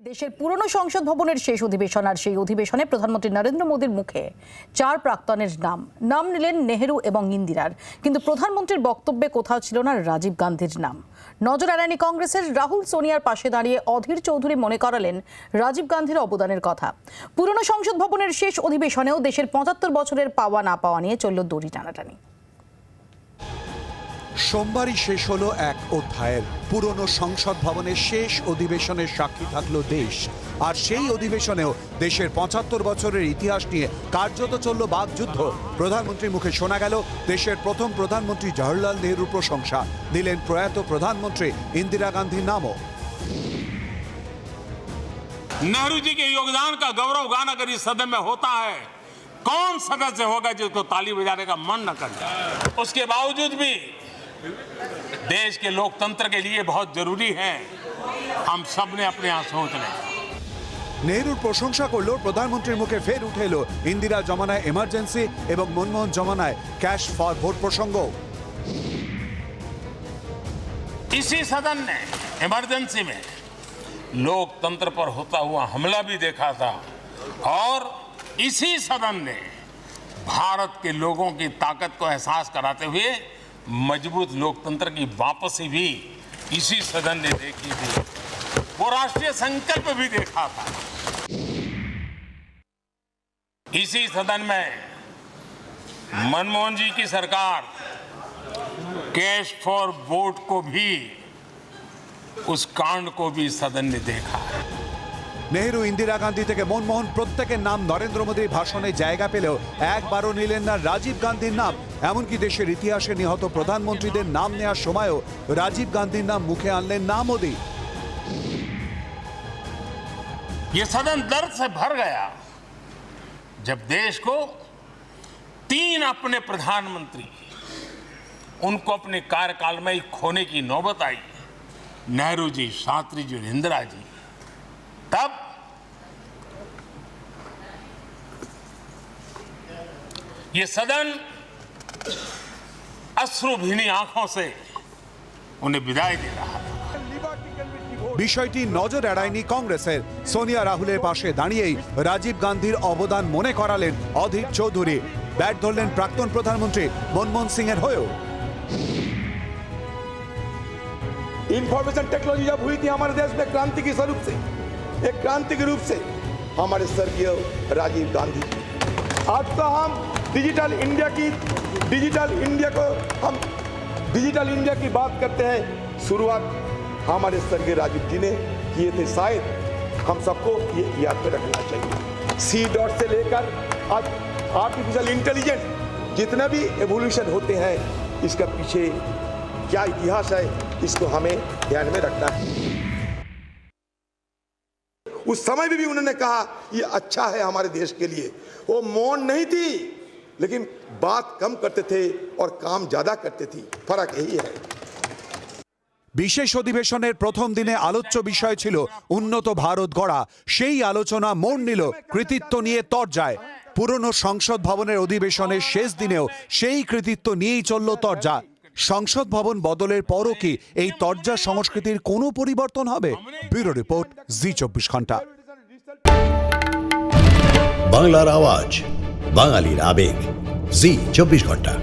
দেশের পুরনো সংসদ ভবনের শেষ অধিবেশন আর সেই অধিবেশনে প্রধানমন্ত্রী নরেন্দ্র মোদীর মুখে চার প্রাক্তনের নাম নিলেন নেহেরু এবং ইন্দিরার, কিন্তু প্রধানমন্ত্রীর বক্তব্যে কোথাও ছিল না রাজীব গান্ধীর নাম। নজর এড়ায়নি কংগ্রেসের রাহুল সোনিয়ার পাশে দাঁড়িয়ে অধীর চৌধুরী মনে করালেন রাজীব গান্ধীর অবদানের কথা। পুরনো সংসদ ভবনের শেষ অধিবেশনেও দেশের ৭৫ বছরের পাওয়া না পাওয়া নিয়ে চলল দড়ি টানাটানি। সোমবারই শেষ হলো এক অধ্যায়ের। পুরনো সংসদ ভবনের শেষ অধিবেশনের সাক্ষী থাকলো দেশ। আর সেই অধিবেশনেও দেশের ৭৫ বছরের ইতিহাস নিয়ে কার্যত চলল বাকযুদ্ধ। প্রধানমন্ত্রীর মুখে শোনা গেল দেশের প্রথম প্রধানমন্ত্রী জওহরলাল নেহরুর প্রশংসা, দিলেন প্রয়াত প্রধানমন্ত্রী ইন্দিরা গান্ধীর নামও। नेहरू जी के योगदान का गौरव गान अगर इस सदन में होता है, कौन सदस्य होगा जिसको ताली बजाने का मन न कर जाए। उसके बावजूद भी देश के लोकतंत्र के लिए बहुत जरूरी है हम सब ने अपने यहाँ सोच लें। নেহরুর প্রশংসা করলো প্রধানমন্ত্রীর মুখে ফের উঠে এলো ইন্দিরা জমানায় এমার্জেন্সি এবং মনমোহন জমানায় ক্যাশ ফর ভোট প্রসঙ্গ। इसी सदन ने इमरजेंसी में लोकतंत्र पर होता हुआ हमला भी देखा था और इसी सदन ने भारत के लोगों की ताकत को एहसास कराते हुए मजबूत लोकतंत्र की वापसी भी इसी सदन ने देखी थी। वो राष्ट्रीय संकल्प भी देखा था। इसी सदन में मनमोहन जी की सरकार कैश फॉर वोट को भी, उस कांड को भी सदन ने देखा है। নেহরু, ইন্দিরা গান্ধী থেকে মনমোহন প্রত্যেকের নাম নরেন্দ্র মোদীর ভাষণে জায়গা পেলেও একবারও নিলেন না রাজীব গান্ধীর নাম। এমনকি দেশের ইতিহাসে নিহত প্রধানমন্ত্রীদের নাম নেওয়ার সময়ও রাজীব গান্ধীর নাম মুখে আনলেন না মোদী। ये सदन दर्द से भर गया जब देश को 3 अपने प्रधानमंत्री उनको अपने कार्यकाल में ही खोने की नौबत आई, नेहरू जी, शास्त्री जी और इंदिरा जी। तब ये सदन अश्रुभीनी आंखों से उन्हें विदाई दे रहा था। বিষয়টি নজর এড়ায়নি কংগ্রেসের। সোনিয়া রাহুলের পাশে দাঁড়িয়েই রাজীব গান্ধীর অবদান মনে করালেন অধীর চৌধুরী। ব্যাট ধরলেন প্রাক্তন প্রধানমন্ত্রী মনমোহন সিং এর হয়েও। इंफॉर्मेशन टेक्नोलॉजी जब हुई थी हमारे देश में क्रांति के स्वरूप से, एक क्रांति के रूप से हमारे स्वर्गीय राजीव गांधी। आज तो हम डिजिटल इंडिया की बात करते हैं। शुरुआत हमारे स्वर्गीय राजीव जी ने किए थे। शायद हम सबको ये याद में रखना चाहिए। C.डॉट से लेकर आज आर्टिफिशियल इंटेलिजेंस जितने भी एवोल्यूशन होते हैं, इसका पीछे क्या इतिहास है, इसको हमें ध्यान में रखना है। उस समय भी उन्होंने कहा ये अच्छा है हमारे देश के लिए। वो मौन नहीं थी, लेकिन बात कम करते थे और काम ज्यादा करते थी। फर्क यही है। বিশেষ অধিবেশনের প্রথম দিনে আলোচ্য বিষয় ছিল উন্নত ভারত গড়া। সেই আলোচনা মোড় নিল কৃতিত্ব নিয়ে তরজায়। পুরনো সংসদ ভবনের অধিবেশনের শেষ দিনেও সেই কৃতিত্ব নিয়েই চলল তরজা। সংসদ ভবন বদলের পরও কি এই তরজা সংস্কৃতির কোনো পরিবর্তন হবে? ব্যুরো রিপোর্ট, জি24 ঘন্টা। বাংলার আওয়াজ, বাঙালির আবেগ, জি24 ঘন্টা।